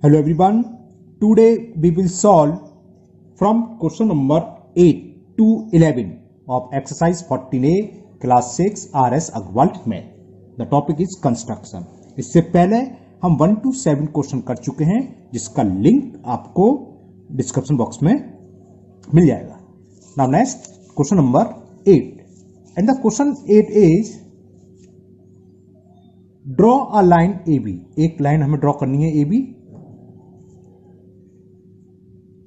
Hello everyone. Today we will solve from question number 8 to 11 of exercise 14A class 6 RS Agrawal math. The topic is construction. इससे पहले हम 1 to 7 question कर चुके हैं जिसका link आपको डिस्क्रिप्शन बॉक्स में मिल जाएगा. Now next question number 8 and the question 8 is draw a line AB. एक लाइन हमें ड्रॉ करनी है AB.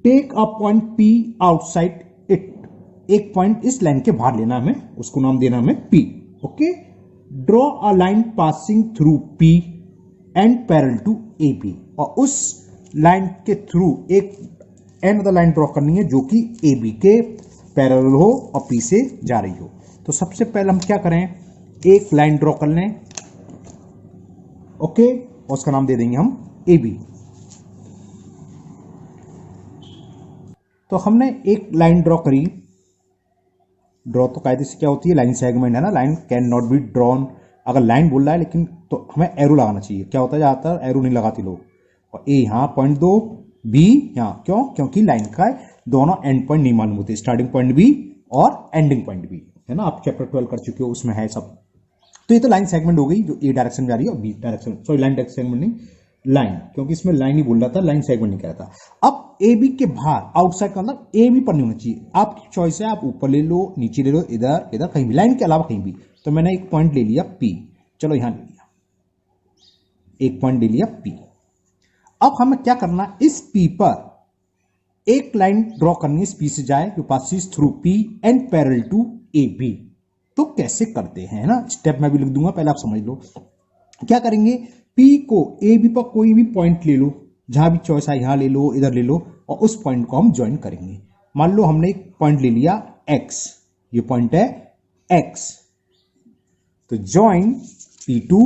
Take a point P outside it. एक पॉइंट इस लाइन के बाहर लेना हमें, उसको नाम देना हमें P. Okay. Draw a line passing through P and parallel to AB. और उस लाइन के थ्रू एक अनदर लाइन ड्रॉ करनी है जो कि AB के पैरेलल हो और P से जा रही हो. तो सबसे पहले हम क्या करें, एक लाइन ड्रॉ कर लें. ओके. और उसका नाम दे देंगे हम AB. तो हमने एक लाइन ड्रॉ करी. ड्रॉ तो कायदे से क्या होती है, लाइन सेगमेंट है ना. Line can not be drawn. अगर लाइन बोल रहा है लेकिन तो हमें एरो लगाना चाहिए. क्या होता है ज्यादातर एरो नहीं लगाते लोग. और ए यहाँ पॉइंट दो, बी यहाँ. क्यों? क्योंकि लाइन का दोनों एंड पॉइंट नहीं मालूम होते. स्टार्टिंग पॉइंट भी और एंडिंग पॉइंट भी है ना. आप चैप्टर 12 कर चुके हो, उसमें है सब. तो ये तो लाइन सेगमेंट हो गई जो ए डायरेक्शन में जा रही है और B direction. Sorry, line direction segment नहीं, लाइन, क्योंकि इसमें लाइन ही बोल रहा था, लाइन सेगमेंट नहीं कह रहा था. अब ए बी के बाहर आउटसाइड का मतलब ए बी पर नहीं होना चाहिए. आपकी चॉइस है, आप ऊपर ले लो, नीचे ले लो, इधर इधर कहीं भी, लाइन के अलावा कहीं भी. तो मैंने एक पॉइंट ले लिया P. चलो यहां ले लिया, एक पॉइंट ले लिया P. अब हमें क्या करना, इस P पर एक लाइन ड्रॉ करनी है. इस P से जाए जो passes through P and parallel to AB. तो कैसे करते हैं ना, स्टेप मैं भी लिख दूंगा, पहले आप समझ लो. क्या करेंगे, P को AB पर कोई भी पॉइंट ले लो, जहां भी चॉइस है, यहां ले लो, इधर ले लो, और उस पॉइंट को हम ज्वाइन करेंगे. मान लो हमने एक पॉइंट ले लिया X. ये पॉइंट है X. तो join P to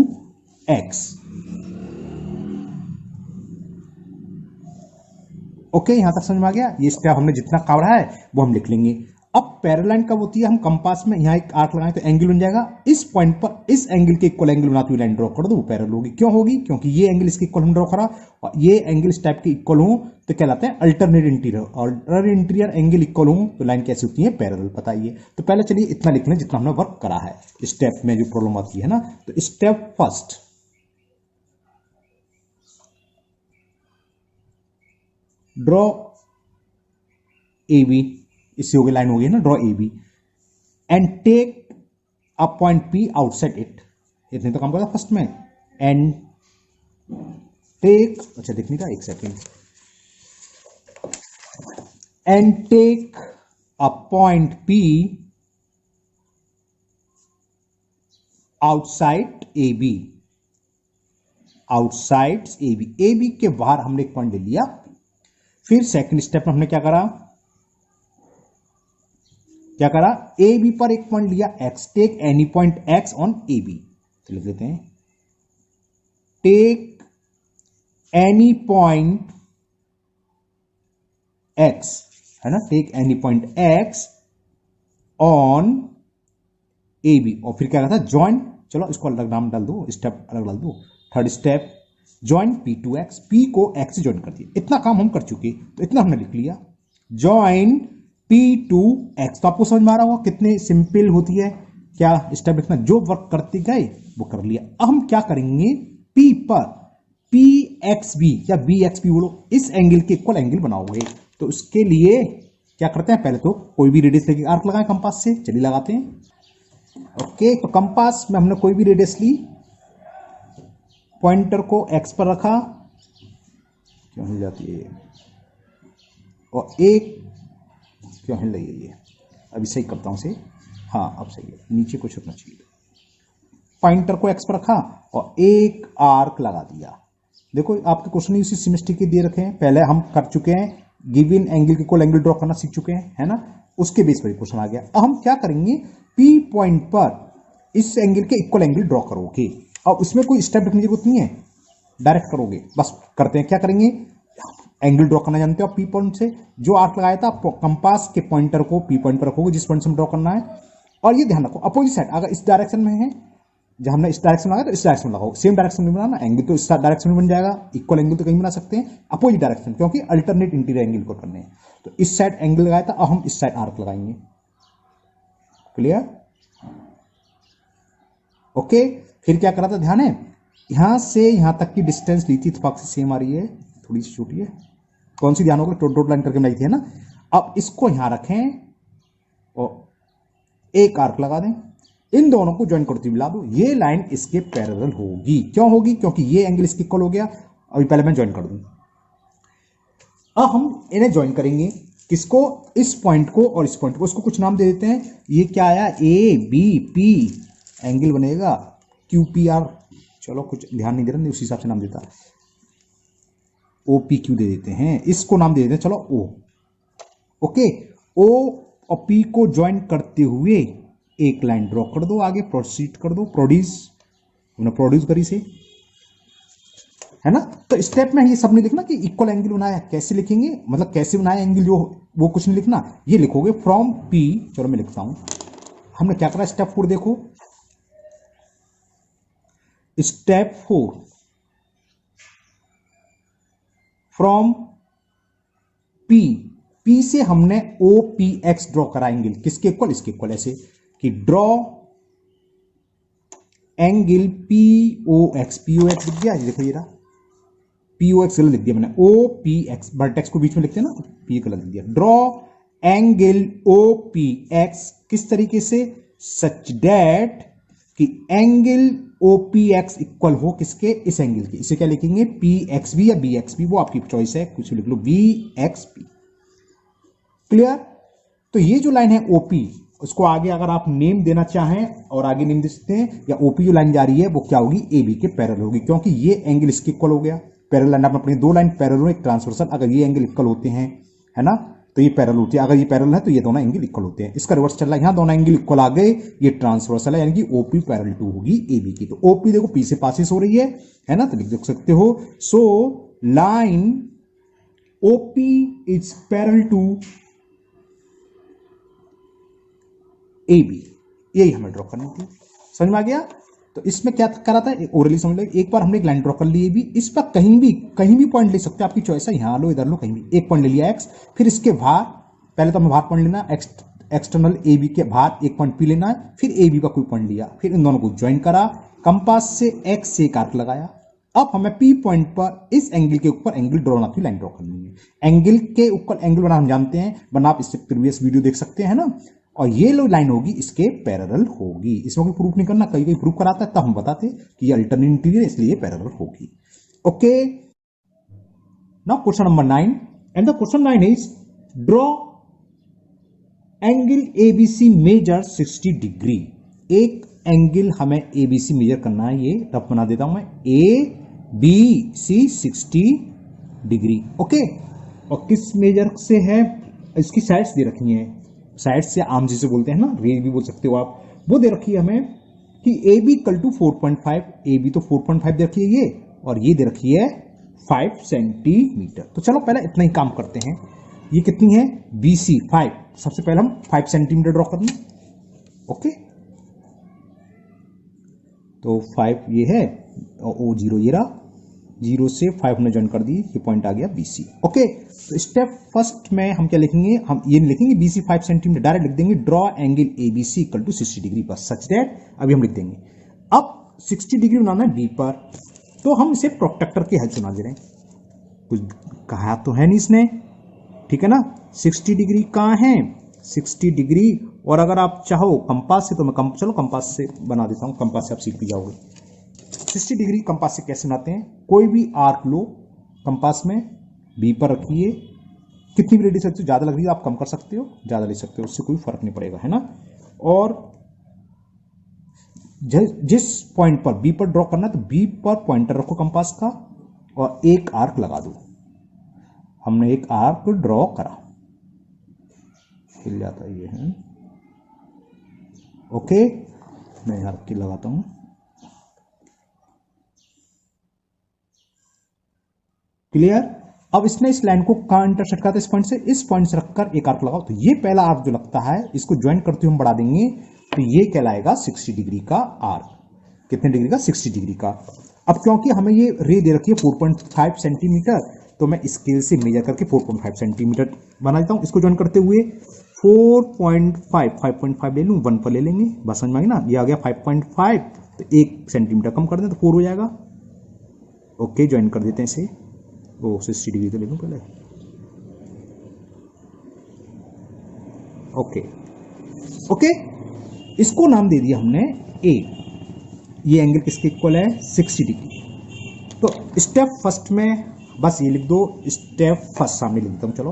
X. Okay, यहां तक समझ में आ गया. ये स्टेप हमने जितना कवर है वो हम लिख लेंगे. अब पैरेलल लाइन कब होती है, हम कंपास में यहां एक आर्क लगाएं तो एंगल बन जाएगा. इस पॉइंट पर इस एंगल के इक्वल एंगल बनाती हुई लाइन ड्रॉ कर दो, वो पैरेलल होगी. क्यों होगी? क्योंकि ये एंगल इसके इक्वल हम ड्रॉ करा और ये एंगल इस टाइप के इक्वल हो तो कहलाते हैं अल्टरनेट इंटीरियर. और इंटीरियर एंगल इक्वल हो तो लाइन कैसी होती है, पैरेलल. बताइए. तो पहले चलिए इतना लिख लें जितना हमने वर्क करा है. स्टेप में जो प्रॉब्लम आती है ना, तो स्टेप फर्स्ट, ड्रॉ AB. इससे हो गई, लाइन हो गई ना, draw AB and take a point P outside it. इतने तो काम करता फर्स्ट में. एंड टेक, अच्छा देखने का, एक second. And take a point P outside AB. Outside AB. AB के बाहर हमने एक पॉइंट ले लिया. फिर सेकंड स्टेप में हमने क्या करा, ए बी पर एक पॉइंट लिया X. Take any point X on A B. तो लिख देते हैं टेक एनी पॉइंट X, है ना. Take any point X on A B. और फिर क्या कहता है, ज्वाइन. चलो इसको अलग नाम डाल दो, स्टेप अलग डाल दो. Third step, join P to X. P को X से ज्वाइन कर दिया. इतना काम हम कर चुके, तो इतना हमने लिख लिया. Join P to X. तो आपको समझ में आ रहा होगा कितनी सिंपल होती है. क्या स्टेप लिखना, जो वर्क करते गए वो कर लिया. अब हम क्या करेंगे, P पर PXB या BXB बोलो, इस एंगल के इक्वल एंगल बनाओगे. तो उसके लिए क्या करते हैं, पहले तो कोई भी रेडियस लेके आर्क लगाएं कंपास से. चलिए लगाते हैं. ओके, तो कंपास में हमने कोई भी रेडियस ली, पॉइंटर को X पर रखा. क्यों हिल जाती है ये, और एक क्यों हिल रही है ये, अभी सही करता हूं से. हाँ अब सही है, नीचे कुछ रखना चाहिए. पॉइंटर को X पर रखा और एक आर्क लगा दिया. देखो आपके क्वेश्चन इसी सिमेट्री के दे रखे हैं, पहले हम कर चुके हैं. गिवन एंगल के इक्वल एंगल ड्रॉ करना सीख चुके हैं, है ना. उसके बेस पर क्वेश्चन आ गया. अब हम क्या करेंगे, P पॉइंट पर इस एंगल के इक्वल एंगल ड्रॉ करोगे. और उसमें कोई स्टेप लिखने की जरूरत नहीं है, डायरेक्ट करोगे. बस करते हैं, क्या करेंगे, एंगल ड्रॉ करना जानते हो. P पॉइंट से जो आर्क लगाया था, कंपास के पॉइंटर को P पॉइंट पर रखोगे जिस पॉइंट से ड्रॉ करना है. और ये ध्यान रखो, अपोजिट साइड अगर इस डायरेक्शन में है जब हमने इस डायरेक्शन में लगाया तो इस डायरेक्शन में लगाओ, सेम डायरेक्शन में बनाना, एंगल तो इस डायरेक्शन में बन जाएगा, इक्वल एंगल तो कहीं बना सकते हैं, अपोजिट डायरेक्शन, क्योंकि अल्टरनेट इंटीरियर एंगल को करने हैं। तो इस साइड एंगल लगाया था, अब हम इस साइड आर्क लगाएंगे। क्लियर? ओके। फिर क्या करा था, ध्यान है, यहां से यहां तक की डिस्टेंस ली थी, इत्तेफाक से सेम आ रही है, थोड़ी सी छोटी है, कौन सी ध्यान होगा, डॉट लाइन करके बनाई थी, है ना। अब इसको यहां रखें और एक आर्क लगा दें, इन दोनों को ज्वाइन करती मिला दो, ये लाइन इसके पैरेलल होगी। क्यों होगी? क्योंकि ये एंगल इसके इक्वल हो गया। अभी पहले मैं ज्वाइन कर दूं, अब हम इन्हें ज्वाइन करेंगे, किसको, इस पॉइंट को और इस पॉइंट को, इसको कुछ नाम दे देते हैं। ये क्या आया, ए बी पी, एंगल बनेगा क्यू पी आर, चलो कुछ ध्यान नहीं दे रहा, नहीं उसी हिसाब से नाम देता, ओ पी क्यू दे देते हैं, इसको नाम दे देते हैं, चलो ओ। ओके, ओ और पी को ज्वाइन करते हुए एक लाइन ड्रॉ कर दो, आगे प्रोसीड कर दो, प्रोड्यूस, हमने प्रोड्यूस करी से, है ना। तो स्टेप में ये सब नहीं लिखना कि इक्वल एंगल बनाया, कैसे लिखेंगे, मतलब कैसे बनाया एंगल, जो वो कुछ नहीं लिखना, ये लिखोगे फ्रॉम पी। चलो मैं लिखता हूं, हमने क्या करा, स्टेप 4 देखो, स्टेप 4, फ्रॉम पी, पी से हमने ओ पी एक्स ड्रॉ करा एंगल, किसके इक्वल, इसके इक्वल, ऐसे कि draw angle P O X, P O X लिख दिया, देखो ये रहा पी ओ एक्स लिख दिया मैंने, ओ पी एक्स, वर्टेक्स को बीच में लिखते हैं ना, पी गलत लिख दिया, draw angle O P X, किस तरीके से, सच दैट कि angle O P X equal हो किसके, इस एंगल के, इसे क्या लिखेंगे, पी एक्स बी या बी एक्स बी, वो आपकी चॉइस है, कुछ लिख लो, बी एक्स पी। क्लियर? तो ये जो लाइन है ओपी, उसको आगे अगर आप नेम देना चाहें और आगे नेम दे सकते हैं, या ओपी जो लाइन जा रही है वो क्या होगी, ए बी के पैरेलल होगी, क्योंकि ये एंगल इसके इक्वल हो गया, पैरेलल लाइन अपनी दो लाइन पैरेलल हो, एक ट्रांसवर्सल, अगर ये एंगल इक्वल होते हैं, है ना, तो ये पैरेलल होती है, अगर ये पैरेलल है तो ये दोनों एंगल इक्वल होते हैं। इसका रिवर्स चल रहा है, यहां दोनों एंगल इक्वल आ गए, ये ट्रांसवर्सल है, यानी कि ओपी पैरेलल टू होगी ए बी की। तो ओपी देखो पी से पासिस हो रही है ना, तो लिख सकते हो, so line OP is parallel to A B, यही हमें ड्रॉ करनी थी। समझ में आ गया? तो इसमें क्या करा था, ओरली समझ लो, एक बार हमने एक लाइन ड्रॉ कर ली, ए बी, इस पर कहीं भी पॉइंट ले सकते हो, आपकी चॉइस है, यहां लो इधर लो, कहीं भी एक पॉइंट ले लिया एक्स, फिर इसके बाहर, पहले तो हमें बाहर पॉइंट लेना, एक्सटर्नल ए बी के बाहर एक पॉइंट पी लेना है, फिर ए बी का कोई पॉइंट लिया, फिर इन दोनों को ज्वाइन करा, कंपास से एक्स से एक आर्क लगाया। अब हमें पी पॉइंट पर इस एंगल के ऊपर एंगल ड्रॉ की लाइन ड्रॉ करनी है। एंगल के ऊपर एंगल बना हम जानते हैं, वरना आप इससे प्रीवियस वीडियो देख सकते हैं ना। और ये लो लाइन होगी इसके पैरेलल होगी, इसमें कोई प्रूफ नहीं करना, कहीं कोई प्रूफ कराता है तब हम बताते कि ये अल्टरनेट इंटीरियर इसलिए पैरेलल होगी। Okay, now question number 9, and the question 9 is draw angle ABC measure 60 degree. एक एंगल हमें एबीसी मेजर करना है, ये रफ बना देता हूं मैं, A B C 60 degree. Okay, और किस मेजर से है, इसकी साइड्स दे रखी हैं, साइड से आर्म जिसे बोलते हैं ना, रेंज भी बोल सकते हो आप, वो दे रखी है हमें कि A B equal to 4.5, A B तो 4.5 दे रखी है ये, और ये दे रखी है 5 सेंटीमीटर। तो चलो पहले इतना ही काम करते हैं, ये कितनी है, बी सी 5, सबसे पहले हम 5 सेंटीमीटर ड्रॉ करना। ओके, तो 5 ये है, और ओ 0 ये रहा, 0 से 5 ने ज्वाइन कर दी, ये पॉइंट आ गया BC। ओके, तो स्टेप फर्स्ट में हम क्या लिखेंगे, हम ये लिखेंगे BC 5 सेंटीमीटर, डायरेक्ट लिख देंगे draw angle ABC equal to 60 degree पर, सच दैट, अभी हम लिख देंगे। अब 60 डिग्री बनाना है B पर, तो हम इसे प्रोट्रैक्टर की हेल्प से बना दे रहे हैं, कुछ कहा तो है नहीं इसने, ठीक है ना। 60 डिग्री कहाँ है, 60 डिग्री, और अगर आप चाहो कंपास से तो मैं चलो कंपास से बना देता हूँ, कंपास से आप सीख भी जाओगे। 60 डिग्री कंपास से कैसे बनाते हैं, कोई भी आर्क लो, कंपास में बी पर रखिए, कितनी भी रेडियस रखते हो, ज्यादा लग रही है आप कम कर सकते हो, ज्यादा ले सकते हो, उससे कोई फर्क नहीं पड़ेगा, है ना। और जिस पॉइंट पर बी पर ड्रॉ करना है तो बी पर पॉइंटर रखो कंपास का, और एक आर्क लगा दो। हमने एक आर्क ड्रॉ करा, हिल जाता है ये है। ओके, मैं आर्क की लगाता हूं, क्लियर। अब इसने इस लाइन को कहां इंटरसेक्ट करता है, इस पॉइंट से रखकर एक आर्क लगाओ, तो ये पहला आर्क जो लगता है इसको ज्वाइन करते हुए हम बढ़ा देंगे, तो ये कहलाएगा 60 डिग्री का आर्क। कितने डिग्री का, 60 डिग्री का। अब क्योंकि हमें ये रे दे रखी है 4.5 सेंटीमीटर, तो मैं स्केल से मेजर करके 4.5 सेंटीमीटर बना देता हूँ। इसको ज्वाइन करते हुए 5.5 ले लूँ, 1 पर ले लेंगे, बस समझ में आ गया ना। ये आ गया 5.5, तो 1 सेंटीमीटर कम कर दें तो 4 हो जाएगा। ओके, ज्वाइन कर देते हैं इसे। ओ 60 डिग्री तो ले लूँ पहले। ओके ओके, इसको नाम दे दिया हमने ए। ये एंगल किसके इक्वल है, 60 डिग्री। तो स्टेप फर्स्ट में बस ये लिख दो, स्टेप फर्स्ट सामने लिख देता हूं। चलो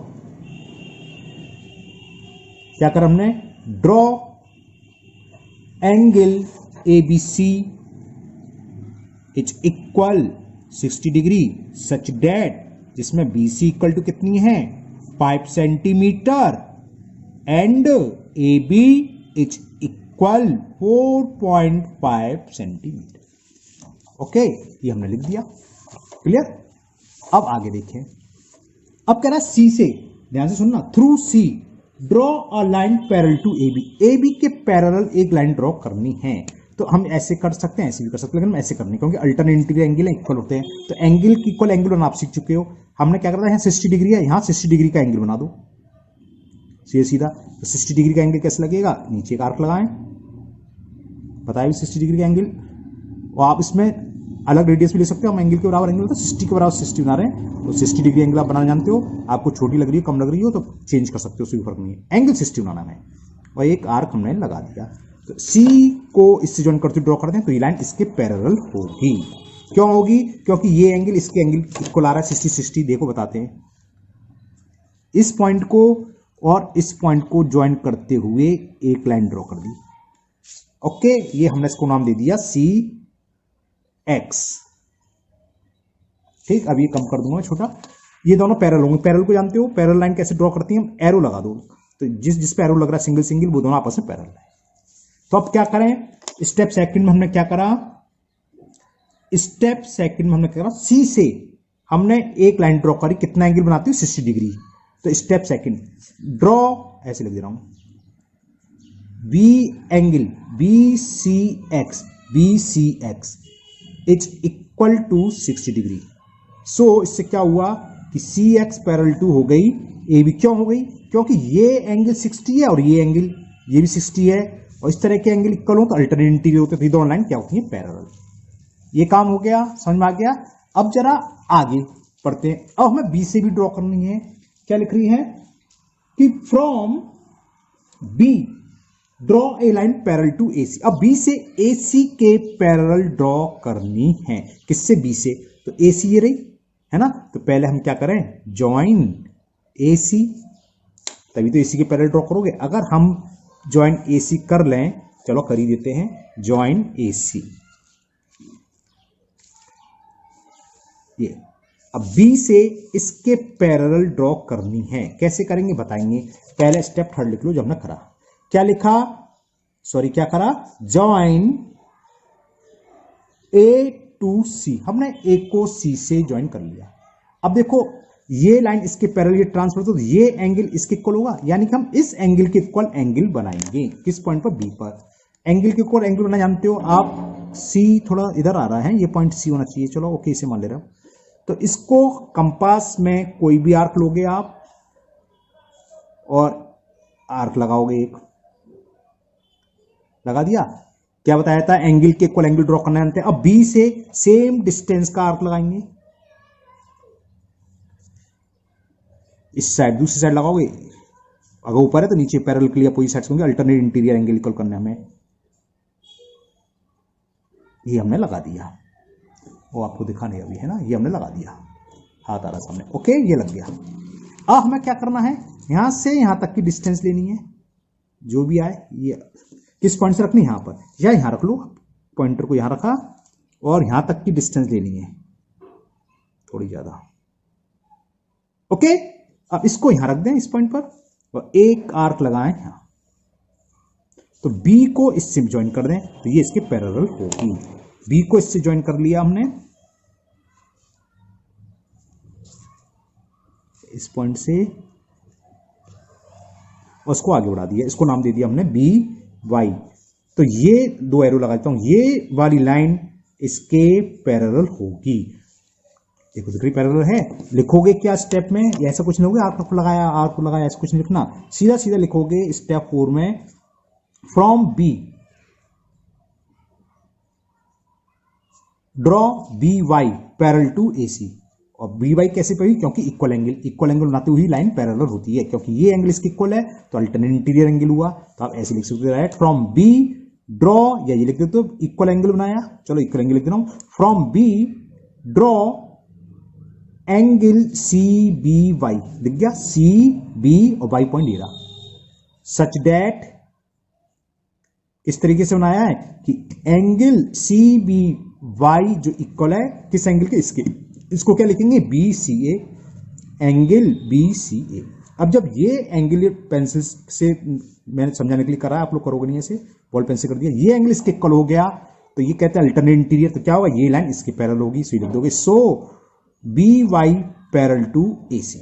क्या कर हमने, draw angle A B C is equal 60 degree such that, जिसमें बी सी इक्वल टू कितनी है, 5 centimetre, and A B is equal 4.5 centimetre. Okay, ये हमने लिख दिया। क्लियर। अब आगे देखें, अब कह रहा है सी से, ध्यान से सुनना, through C draw a line parallel to A B. A B के पैरेलल एक लाइन ड्रॉ करनी है। तो हम ऐसे कर सकते हैं, ऐसे भी कर सकते हैं, लेकिन हम ऐसे करनी, क्योंकि अल्टरनेट इंटीरियर एंगल इक्वल होते हैं। तो एंगल की इक्वल एंगल बनाना आप सीख चुके हो। हमने क्या करना है, 60 डिग्री है, यहां 60 डिग्री का एंगल बना दो, सीधा सीधा। तो 60 डिग्री का एंगल कैसे लगेगा, नीचे एक आर्क लगाएं, बताया 60 डिग्री का एंगल। और आप इसमें अलग रेडियस भी ले सकते हो, हम एंगल के बराबर एंगल, तो 60 के बराबर 60 बना रहे हैं, तो 60 डिग्री एंगल आप बनाना जानते हो। आपको छोटी लग रही है, कम लग रही हो, तो चेंज कर सकते हो, उससे फर्क नहीं है। एंगल 60 बनाना है, और एक आर्क हमने लगा दिया। तो सी को इससे ज्वाइन करते ड्रॉ करते हैं, तो ये लाइन इसके पैरेलल होगी। क्यों होगी, क्योंकि ये एंगल इसके एंगल इक्वल आ रहा है, 60 60। देखो बताते हैं, इस पॉइंट को और इस पॉइंट को ज्वाइन करते हुए एक लाइन ड्रॉ कर दी। ओके, ये हमने इसको नाम दे दिया सी एक्स। ठीक, अब ये कम कर दूंगा छोटा। ये दोनों पैरेलल होंगे। पैरेलल को जानते हो, पैरेलल लाइन कैसे ड्रॉ करती हैं, हम एरो लगा दो, तो जिस जिस पे एरो लग रहा है सिंगल सिंगल, वो दोनों आपस में पैरेलल है। तो अब क्या करें, स्टेप सेकंड में हमने क्या करा, स्टेप सेकंड में हमने क्या करा, सी से हमने एक लाइन ड्रॉ करी, कितना एंगल बनाती है, 60 डिग्री। तो स्टेप सेकंड, ड्रॉ, ऐसे लिख दे रहा हूं, B angle B C X is equal to 60 degree. So इससे क्या हुआ कि सी एक्स पैरेलल टू हो गई ए बी। क्यों हो गई, क्योंकि ये एंगल 60 है और ये एंगल ये भी 60 है, और इस तरह के एंगल इक्वल हो तो अल्टरनेट इंटीरियर होते हैं, दोनों लाइन क्या होती है, पैरेलल। ये काम हो गया, समझ में आ गया। अब जरा आगे पढ़ते हैं। अब हमें बी से भी ड्रॉ करनी है। क्या लिख रही है कि from B draw a line parallel to A C. अब बी से ए सी के पैरेलल ड्रॉ करनी है, किससे, बी से। तो ए सी ये रही है ना, तो पहले हम क्या करें, ज्वाइन ए सी, तभी तो ए सी के पैरेलल ड्रॉ करोगे। अगर हम ज्वाइन ए सी कर लें, चलो कर ही देते हैं, ज्वाइन ए सी। ये अब बी से इसके पैरेलल ड्रॉ करनी है, कैसे करेंगे बताएंगे। पहले स्टेप थर्ड लिख लो जो हमने करा। क्या लिखा, सॉरी क्या करा, ज्वाइन ए टू सी। हमने ए को सी से ज्वाइन कर लिया। अब देखो ये लाइन इसके पैरेलल, ये ट्रांसफर, तो ये एंगल इसके इक्वल होगा, यानी कि हम इस एंगल के इक्वल एंगल बनाएंगे। किस पॉइंट पर, बी पर। एंगल के इक्वल एंगल बनाना जानते हो आप, सी थोड़ा इधर आ रहा है, ये पॉइंट सी होना चाहिए। चलो ओके, इसे मान ले रहा हूं। तो इसको कंपास में कोई भी आर्क लोगे आप, और आर्क लगाओगे, एक लगा दिया। क्या बताया था, एंगल के इक्वल एंगल ड्रॉ करना जानते हैं। अब बी से सेम डिस्टेंस का आर्क लगाएंगे, इस साइड, दूसरी साइड लगाओगे, अगर ऊपर है तो नीचे पैरेलल के लिए अपोजिट साइड्स होंगे, अल्टरनेट इंटीरियर एंगल इक्वल करना है हमें। ये हमने लगा दिया, वो आपको दिखाने अभी है ना, ये हमने लगा दिया, हाथ आ रहा सामने। ओके, ये लग गया। अब हमें क्या करना है, यहां से यहां तक की डिस्टेंस लेनी है, जो भी आए। ये किस पॉइंट से रखनी है, यहां पर, या यहां रख लो, पॉइंटर को यहां रखा, और यहां तक की डिस्टेंस लेनी है, थोड़ी ज्यादा। ओके, अब इसको यहां रख दें, इस पॉइंट पर, और एक आर्क लगाएं यहां। तो बी को इससे ज्वाइन कर दें, तो ये इसके पैरेलल होगी। बी को इससे ज्वाइन कर लिया हमने, इस पॉइंट से, और उसको आगे बढ़ा दिया। इसको नाम दे दिया हमने बी वाई। तो ये दो एरो लगा देता हूं, ये वाली लाइन इसके पैरेलल होगी। देखो दिख रही पैरेलल है। लिखोगे क्या स्टेप में, ऐसा कुछ नहीं होगा आर्क को लगाया ऐसा कुछ नहीं लिखना, सीधा सीधा लिखोगे स्टेप 4 में from B draw B Y parallel to A C. और बी वाई कैसे पड़ी, क्योंकि इक्वल एंगल बनाते हुए लाइन पैरेलल होती है, क्योंकि ये एंगल इसके इक्वल है तो अल्टरनेट इंटीरियर एंगल हुआ। तो आप ऐसे लिख सकते हो फ्रॉम बी ड्रॉ, या ये लिख देते हो इक्वल एंगल बनाया, चलो इक्वल एंगल लिख दे रहा हूं, from B draw angle C B Y, दिख गया सी बी और वाई पॉइंट ले रहा, सच दैट इस तरीके से बनाया है कि एंगल सी बी वाई जो इक्वल है किस एंगल के, इसके, इसको क्या लिखेंगे बी सी ए, एंगल बी सी ए। अब जब ये एंगल पेंसिल से मैंने समझाने के लिए करा, आप लोग करोगे नहीं, ऐसे बॉल पेन से कर दिया, ये एंगल इसके इक्वल हो गया तो ये कहते हैं अल्टरनेट इंटीरियर। तो क्या होगा, ये लाइन इसके पैरेलल होगी, सो लिख दोगे सो B Y parallel to A सी।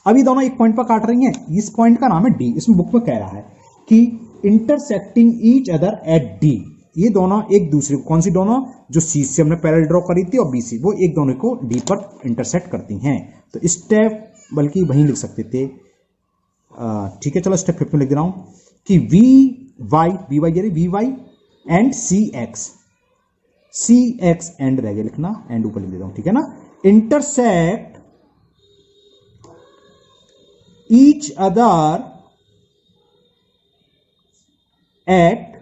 अभी दोनों एक पॉइंट पर काट रही हैं, इस पॉइंट का नाम है डी। इसमें बुक में कह रहा है कि intersecting each other at D, ये दोनों एक दूसरे को, कौन सी दोनों, जो सी से हमने पैरेलल ड्रॉ करी थी और बी सी, वो एक दोनों को डी पर इंटरसेक्ट करती हैं। तो स्टेप बल्कि वहीं लिख सकते थे, ठीक है चलो स्टेप 5 में लिख दे रहा हूं कि V Y V Y and C X and रह गया लिखना, एंड ऊपर लिख देता हूं, ठीक है ना, intersect each other at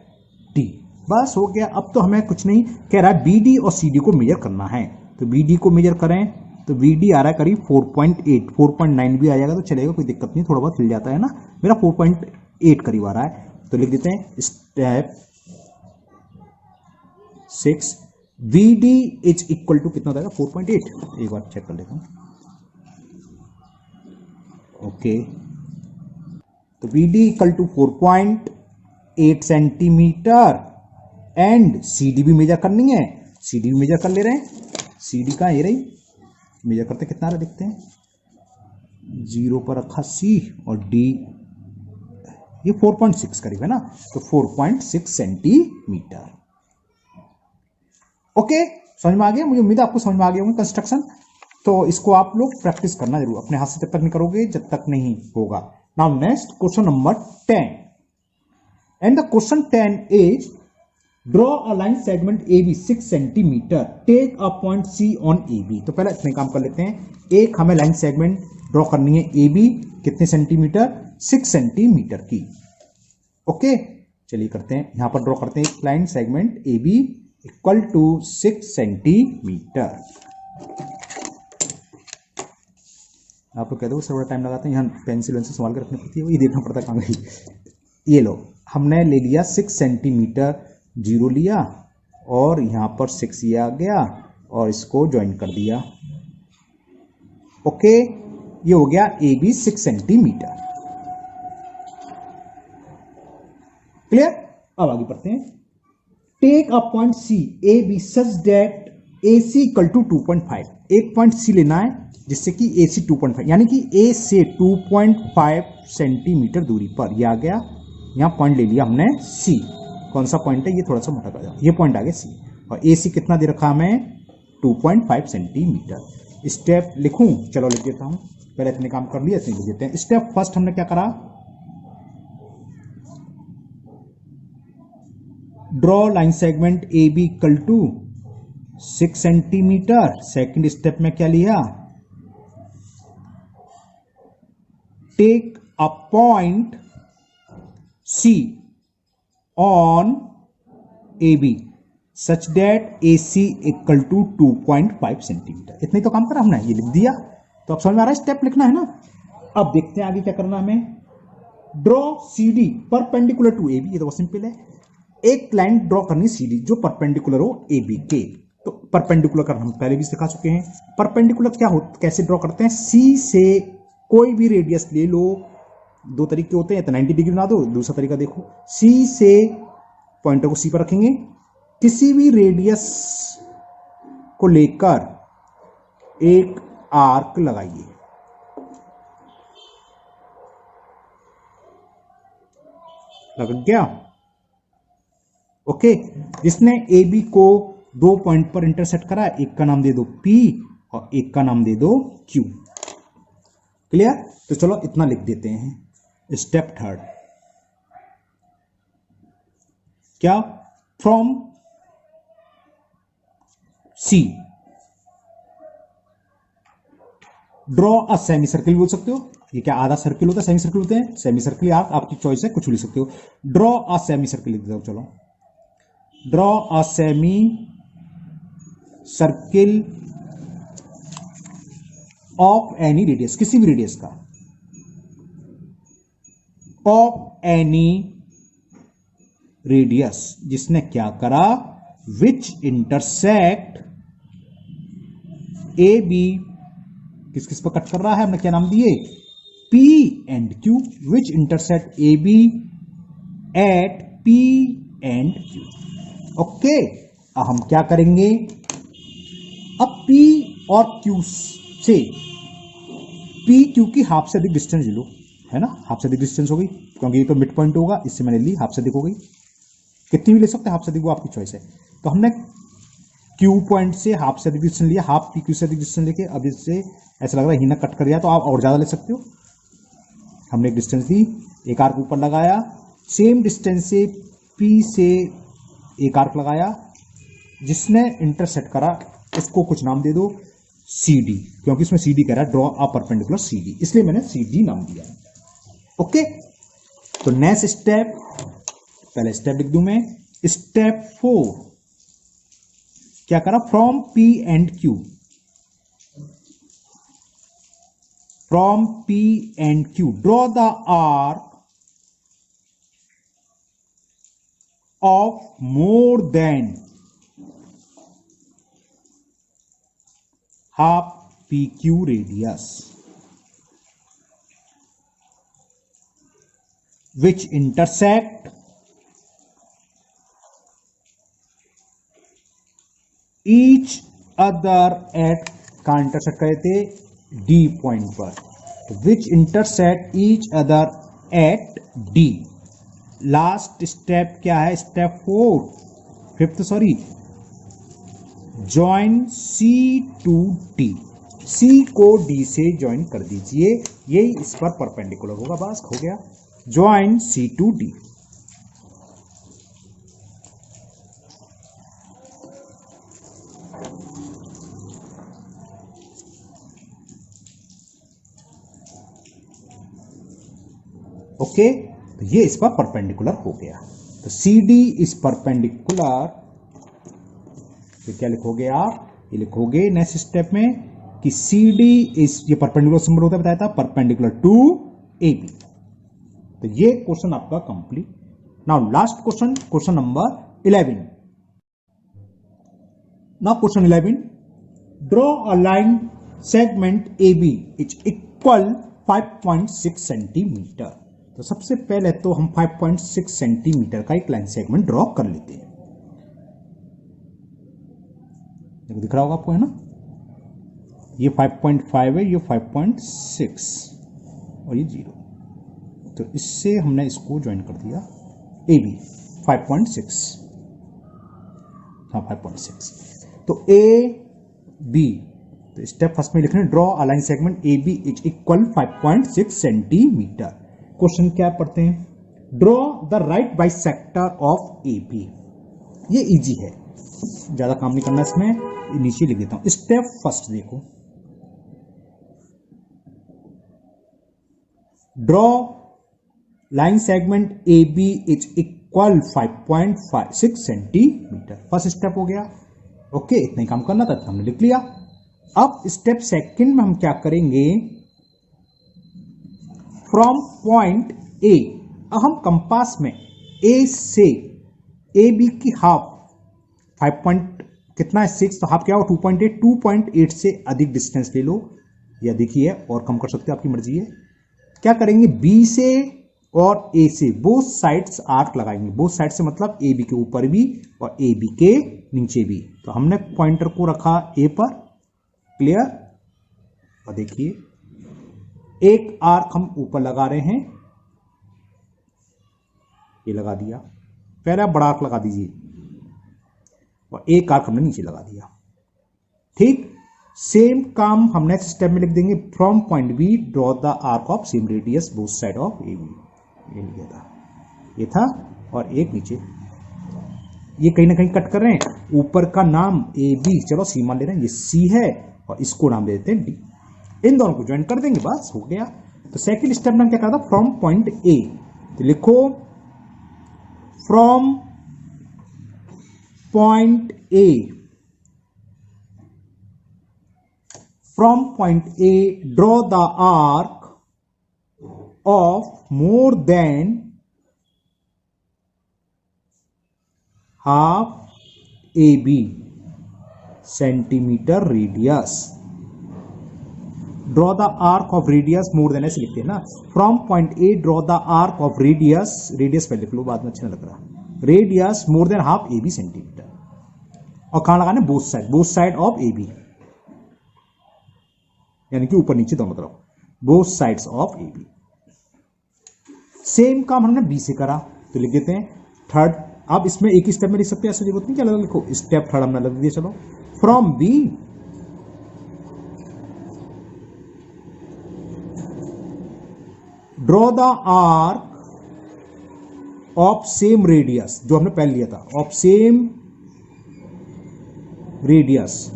D. बस हो गया। अब तो हमें कुछ नहीं कह रहा है, बी डी और सी डी को मेजर करना है, तो बी डी को मेजर करें तो बी डी आ रहा है करीब 4.8, 4.9 भी आ जाएगा तो चलेगा, कोई दिक्कत नहीं, थोड़ा बहुत हिल जाता है ना, मेरा 4.8 करीब आ रहा है। तो लिख देते हैं step 6 V D is equal to कितना हो जाएगा 4.8, एक बार चेक कर लेता हूं, ओके। तो V D equal to 4.8 centimetre and C D भी मेजर करनी है, सी डी भी मेजर कर ले रहे हैं, सी डी का ये रही, मेजर करते कितना रहा देखते हैं, 0 पर रखा सी और डी ये 4.6 करीब है ना, तो 4.6 सेंटीमीटर। ओके, समझ में आ गया, मुझे उम्मीद है आपको समझ में आ गया होगा कंस्ट्रक्शन। तो इसको आप लोग प्रैक्टिस करना जरूर, अपने हाथ से तब तक नहीं करोगे जब तक नहीं होगा। Now next question number 10, and the question 10 is draw a line segment A B 6 centimetre, take a point C on A B. तो पहले इतने काम कर लेते हैं, एक हमें लाइन सेगमेंट ड्रॉ करनी है ए बी, कितने सेंटीमीटर, 6 सेंटीमीटर की। ओके चलिए करते हैं, यहां पर ड्रॉ करते हैं एक line segment A B equal to 6 centimetre. आप लोग कहते हो सर बड़ा टाइम लगाते हैं, यहाँ पेंसिल वेंसिल संभाल कर रखनी पड़ती है, ये देखना पड़ता कहाँ गई। ये लो हमने ले लिया 6 सेंटीमीटर, 0 लिया और यहां पर 6 ये आ गया और इसको ज्वाइन कर दिया। ओके ये हो गया ए बी 6 सेंटीमीटर। क्लियर, अब आगे बढ़ते हैं। Take a point C A B such that A C equal to 2.5, एक पॉइंट सी लेना है जिससे कि ए सी 2.5, यानी कि ए से 2.5 सेंटीमीटर दूरी पर, यह आ गया, यहां पॉइंट ले लिया हमने सी। कौन सा पॉइंट है, ये थोड़ा सा मोटा कर जाओ, ये पॉइंट आ गया सी, और ए सी कितना दे रखा हमें 2.5 सेंटीमीटर। स्टेप लिखूं, चलो लिख देता हूं, पहले इतने काम कर लिया, इतने लिख देते हैं। स्टेप फर्स्ट हमने क्या करा, draw line segment A B equal to 6 centimetre. Second step में क्या लिया, take a point C on A B such that A C equal to 2.5 centimetre. इतने तो काम करा हमने, ये लिख दिया। तो अब समझ में आ रहा है, स्टेप लिखना है ना। अब देखते हैं आगे क्या करना हमें। Draw C D perpendicular to A B, ये तो बहुत सिंपल है, एक लाइन ड्रॉ करनी सी डी जो परपेंडिकुलर हो ए बी के। तो परपेंडिकुलर करना हम पहले भी सिखा चुके हैं। परपेंडिकुलर क्या हो, कैसे ड्रॉ करते हैं, सी से कोई भी रेडियस ले लो, दो तरीके होते हैं, तो 90 डिग्री बना दो, दूसरा तरीका देखो, सी से पॉइंटर को सी पर रखेंगे, किसी भी रेडियस को लेकर एक आर्क लगाइए, लग गया। ओके, जिसने ए बी को 2 पॉइंट पर इंटरसेक्ट करा, एक का नाम दे दो पी और एक का नाम दे दो क्यू। क्लियर? तो चलो इतना लिख देते हैं। स्टेप थर्ड क्या? From C draw a semi circle बोल सकते हो। ये क्या आधा सर्किल होता है, सेमी सर्किल होते हैं। सेमी सर्किल आर्क आपकी चॉइस है, कुछ भी लिख सकते हो। ड्रॉ अ सेमी सर्किल लिख दो। चलो, draw a semi circle of any radius, किसी भी रेडियस का, ऑफ एनी रेडियस, जिसने क्या करा, विच इंटरसेक्ट ए बी, किस किस पर कट कर रहा है, हमने क्या नाम दिए, P and Q, which intersect A B at P and Q। Okay, अब हम क्या करेंगे, अब P और Q से P Q की हाफ से अधिक डिस्टेंस ले लो, है ना, हाफ से अधिक डिस्टेंस हो गई, क्योंकि ये तो मिड पॉइंट होगा, इससे मैंने ली, हाफ से अधिक हो गई। कितनी भी ले सकते हैं, हाफ से अधिक वो आपकी चॉइस है। तो हमने Q पॉइंट से हाफ से अधिक डिस्टेंस लिया, हाफ P Q से अधिक डिस्टेंस लेके, अब इससे ऐसा लग रहा है हीना कट कर दिया, तो आप और ज्यादा ले सकते हो। हमने एक डिस्टेंस दी, एक आर्क ऊपर लगाया, सेम डिस्टेंस से P से एक आर्क लगाया, जिसने इंटरसेक्ट करा इसको कुछ नाम दे दो CD, क्योंकि इसमें CD कह रहा है ड्रॉ अ परपेंडिकुलर CD, इसलिए मैंने CD नाम दिया। ओके, तो नेक्स्ट स्टेप, पहले स्टेप लिख दूं मैं। स्टेप 4 क्या करा, from P and Q, from P and Q draw the arc of more then half PQ radius, which intersect each other at, कहाँ इंटरसेक्ट करे थे, D पॉइंट पर, तो which intersect each other at D। Last step क्या है, step 5th sorry, join C to D, C को D से join कर दीजिए, यही इस पर परपेंडिकुलर होगा, बस हो गया, join C to D। Okay, तो ये इस पर परपेंडिकुलर हो गया, तो CD इज परपेंडिकुलर, तो क्या लिखोगे आप, ये लिखोगे नेक्स्ट स्टेप में कि CD इज, ये परपेंडिकुलर सिंबल होता है बताया था, परपेंडिकुलर टू AB। तो ये क्वेश्चन आपका complete. Now last question, question number 11। Now question 11, draw a line segment AB is equal 5.6 centimetre. तो सबसे पहले तो हम 5.6 सेंटीमीटर का एक लाइन सेगमेंट ड्रॉ कर लेते हैं। दिख रहा होगा आपको, है ना, ये 5.5 है, ये 5.6 और ये 0, तो इससे हमने इसको ज्वाइन कर दिया AB 5.6, हाँ 5.6। तो AB, तो स्टेप फर्स्ट में लिखना है draw a line segment AB is equal 5.6 centimetre. Question क्या पढ़ते हैं, draw the right bisector of AB। ये इजी है, ज्यादा काम नहीं करना इसमें, नीचे लिख देता हूं। स्टेप फर्स्ट देखो, draw line segment AB is equal 5.6 centimetre, first step हो गया। ओके, इतना ही काम करना था, हमने लिख लिया। अब स्टेप सेकंड में हम क्या करेंगे, फ्रॉम पॉइंट A, अब हम कंपास में A से AB की हाफ, 5 पॉइंट कितना है 6, तो हाफ क्या हो 2.8, 2.8 से अधिक डिस्टेंस ले लो, या देखिए और कम कर सकते हो, आपकी मर्जी है। क्या करेंगे, B से और A से बोथ साइड्स आर्क लगाएंगे, बोथ साइड से मतलब AB के ऊपर भी और AB के नीचे भी। तो हमने पॉइंटर को रखा A पर, क्लियर, और देखिए एक आर्क हम ऊपर लगा रहे हैं, ये लगा दिया, पहले आप बड़ा आर्क लगा दीजिए और एक आर्क हमने नीचे लगा दिया। ठीक, सेम काम हम नेक्स्ट स्टेप में लिख देंगे, from point B draw the arc of same radius both side of A B. ये लिखा था, ये था, और एक नीचे, ये कहीं ना कहीं कट कर रहे हैं, ऊपर का नाम ए बी, चलो सी मान ले रहे हैं, ये सी है और इसको नाम दे देते हैं डी। इन दोनों को ज्वाइन कर देंगे, बस हो गया। तो सेकंड स्टेप में क्या कहा था, फ्रॉम पॉइंट ए, तो लिखो from point A, from point A draw the arc of more than half A B centimetre radius. Draw the arc of radius more than, ऐसे लिखते हैं ना, from point A draw the arc of radius, radius पहले लिख लो, बाद में अच्छा लग रहा, radius more than half A B centimetre, और कहां लगाना, both side of A B, यानी कि ऊपर नीचे दोनों तरफ, both sides of A B. Same काम हमने बी से करा, तो लिख देते हैं थर्ड। अब इसमें एक ही स्टेप में लिख सकते हैं, ऐसे जरूरत नहीं कि अलग लिखो, स्टेप थर्ड हमने लग दिया। चलो, from B draw the arc of same radius, जो हमने पहले लिया था, ऑफ सेम रेडियस,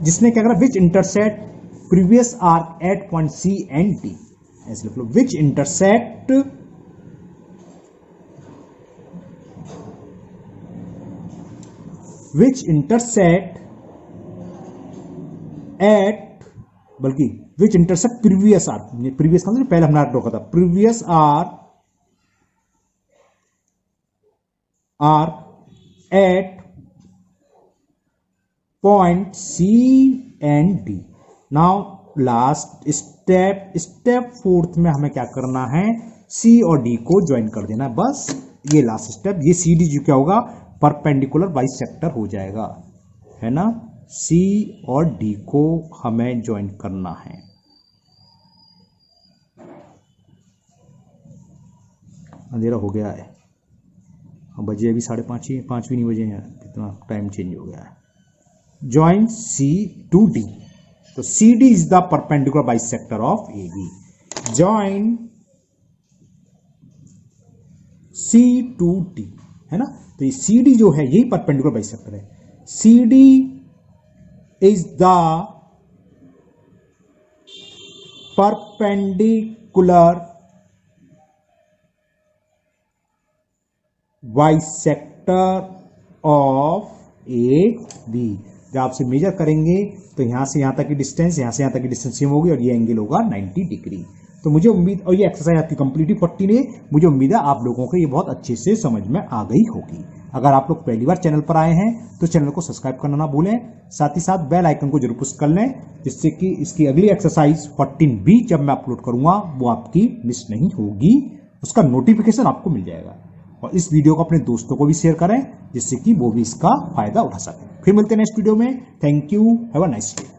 जिसने क्या करा, which intersect previous arc at point C and D, ऐसे लिख लो, विच इंटरसेक्ट एट, बल्कि which intersect previous arc, previous का मतलब पहले हमने आर्क रोका था, previous arc at point C and D. Now last step, step fourth में हमें क्या करना है, सी और डी को ज्वाइन कर देना, बस ये लास्ट स्टेप। ये सी डी जो क्या होगा, परपेंडिकुलर बाइसेक्टर हो जाएगा, है ना। सी और डी को हमें ज्वाइन करना है। अंधेरा हो गया है, अब बजे अभी 5:30, 5 भी नहीं बजे हैं, कितना टाइम चेंज हो गया है। ज्वाइन सी टू डी, तो C D is the perpendicular bisector of A B. Join C to D, है ना, तो ये सी डी जो है यही परपेंडिकुलर बाइसेक्टर है। C D is the perpendicular bisector of AB। जब आपसे मेजर करेंगे तो यहां से यहां तक की डिस्टेंस, यहां से यहां तक की डिस्टेंस सेम होगी और ये एंगल होगा 90 डिग्री। तो मुझे उम्मीद, और ये एक्सरसाइज आपकी कंप्लीटली 14 है, मुझे उम्मीद है आप लोगों को ये बहुत अच्छे से समझ में आ गई होगी। अगर आप लोग पहली बार चैनल पर आए हैं तो चैनल को सब्सक्राइब करना ना भूलें, साथ ही साथ बेल आइकन को जरूर पुश कर लें, जिससे कि इसकी अगली एक्सरसाइज 14 भी जब मैं अपलोड करूंगा वो आपकी मिस नहीं होगी, उसका नोटिफिकेशन आपको मिल जाएगा। और इस वीडियो को अपने दोस्तों को भी शेयर करें, जिससे कि वो भी इसका फायदा उठा सकें। फिर मिलते हैं नेक्स्ट वीडियो में। Thank you, have a nice day.